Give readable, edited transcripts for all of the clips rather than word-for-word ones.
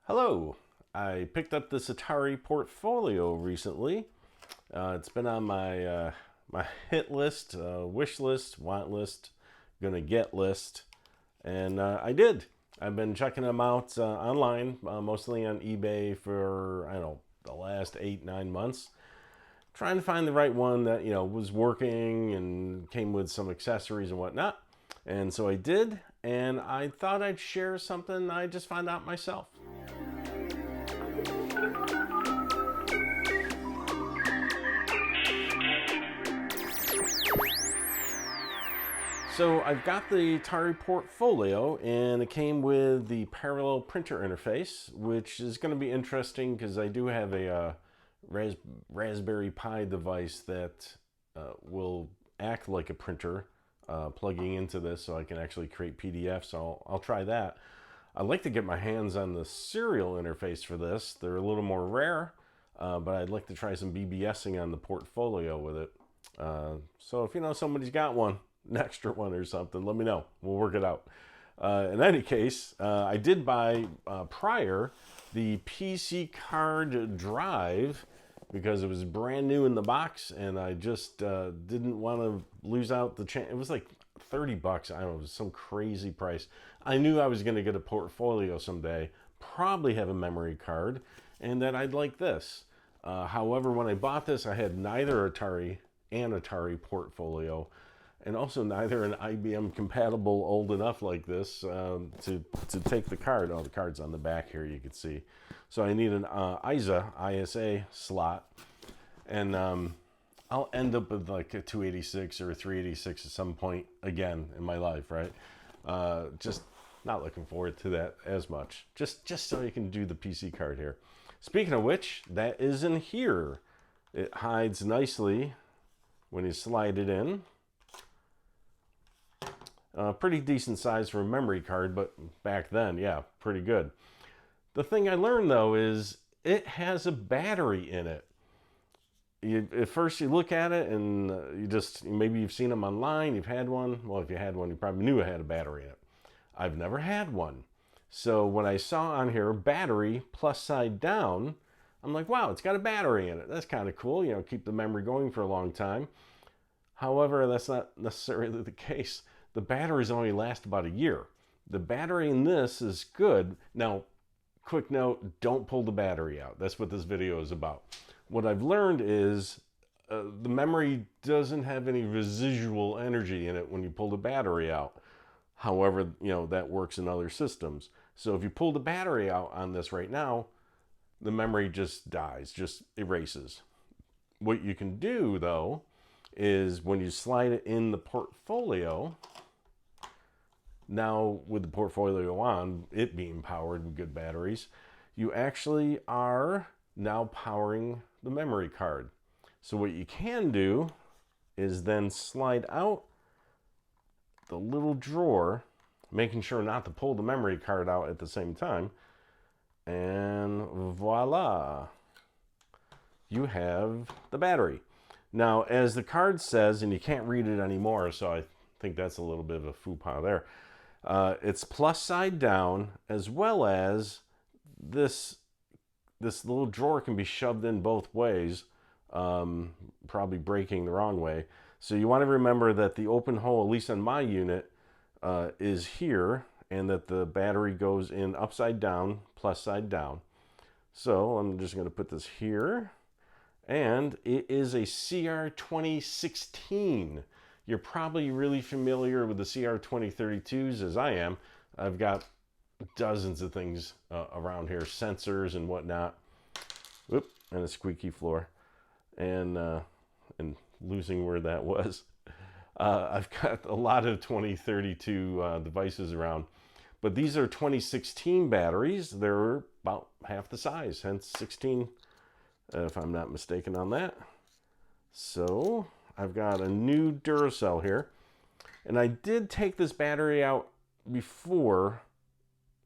Hello, I picked up this Atari Portfolio recently. It's been on my hit list, wish list, want list, gonna get list, and I did. I've been checking them out online, mostly on eBay for I don't know the last 8-9 months, trying to find the right one that was working and came with some accessories and whatnot. And so I did, and I thought I'd share something I just found out myself. So I've got the Atari Portfolio, and it came with the parallel printer interface, which is going to be interesting because I do have a Raspberry Pi device that will act like a printer, plugging into this so I can actually create PDFs. So I'll try that. I'd like to get my hands on the serial interface for this. They're a little more rare, but I'd like to try some BBSing on the Portfolio with it. So if somebody's got one, an extra one or something, let me know. We'll work it out. In any case, I did buy prior the PC card drive because it was brand new in the box, and I just didn't want to lose out the chance. It was like $30. I don't know, it was some crazy price. I knew I was going to get a Portfolio someday, probably have a memory card, and that I'd like this. However, when I bought this, I had neither Atari and Atari Portfolio, and also neither an IBM compatible old enough like this to take the card. Oh, the card's on the back here, you can see. So I need an ISA slot, and I'll end up with like a 286 or a 386 at some point again in my life, right? Just not looking forward to that as much. Just so you can do the PC card here. Speaking of which, that is in here. It hides nicely when you slide it in. Pretty decent size for a memory card, but back then, yeah, pretty good. The thing I learned though is it has a battery in it. At first you look at it and maybe you've seen them online, you've had one. Well, if you had one, you probably knew it had a battery in it. I've never had one. So when I saw on here battery plus side down, I'm like, wow, it's got a battery in it. That's kind of cool, keep the memory going for a long time. However, that's not necessarily the case. The batteries only last about a year. The battery in this is good. Now, quick note, don't pull the battery out. That's what this video is about. What I've learned is the memory doesn't have any residual energy in it when you pull the battery out. However, that works in other systems. So if you pull the battery out on this right now, the memory just dies, just erases. What you can do, though, is when you slide it in the Portfolio, now with the Portfolio on, it being powered with good batteries, you actually are now powering the memory card. So what you can do is then slide out the little drawer, making sure not to pull the memory card out at the same time, and voila, you have the battery. Now, as the card says, and you can't read it anymore, so I think that's a little bit of a faux pas there. It's plus side down, as well as this little drawer can be shoved in both ways, probably breaking the wrong way. So you want to remember that the open hole, at least on my unit, is here, and that the battery goes in upside down, plus side down. So I'm just going to put this here. And it is a CR2016. You're probably really familiar with the CR2032s as I am. I've got dozens of things around here, sensors and whatnot. Whoop, and a squeaky floor. And losing where that was. I've got a lot of 2032 devices around. But these are 2016 batteries. They're about half the size, hence 16. If I'm not mistaken on that. So I've got a new Duracell here, and I did take this battery out before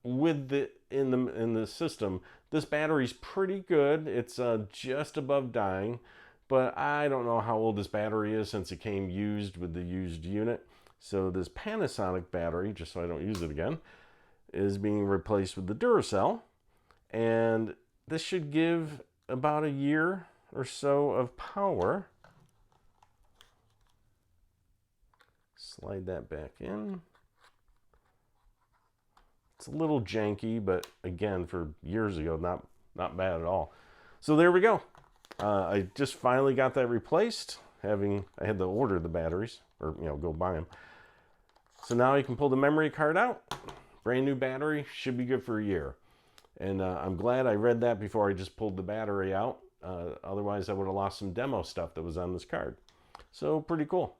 with in the system. This battery's pretty good. It's just above dying, but I don't know how old this battery is since it came used with the used unit. So this Panasonic battery, just so I don't use it again, is being replaced with the Duracell. And this should give about a year or so of power. Slide that back in. It's a little janky, but again, for years ago, not bad at all. So there we go. I just finally got that replaced. I had to order the batteries, or go buy them. So now you can pull the memory card out. Brand new battery, should be good for a year. And I'm glad I read that before I just pulled the battery out. Otherwise, I would have lost some demo stuff that was on this card. So pretty cool.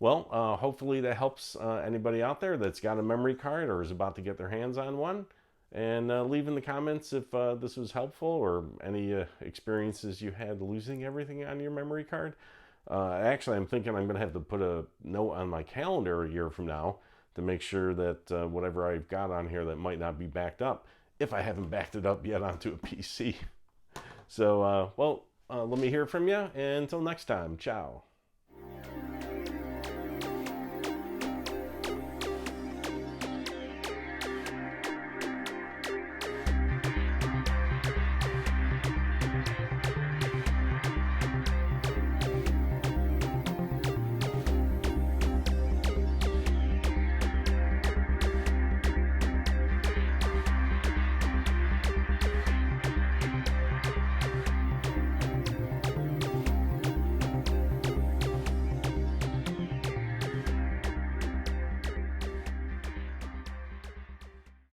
Well, hopefully that helps anybody out there that's got a memory card or is about to get their hands on one. And leave in the comments if this was helpful or any experiences you had losing everything on your memory card. Actually, I'm thinking I'm going to have to put a note on my calendar a year from now to make sure that whatever I've got on here that might not be backed up, if I haven't backed it up yet onto a PC. So, let me hear from you. And until next time, ciao.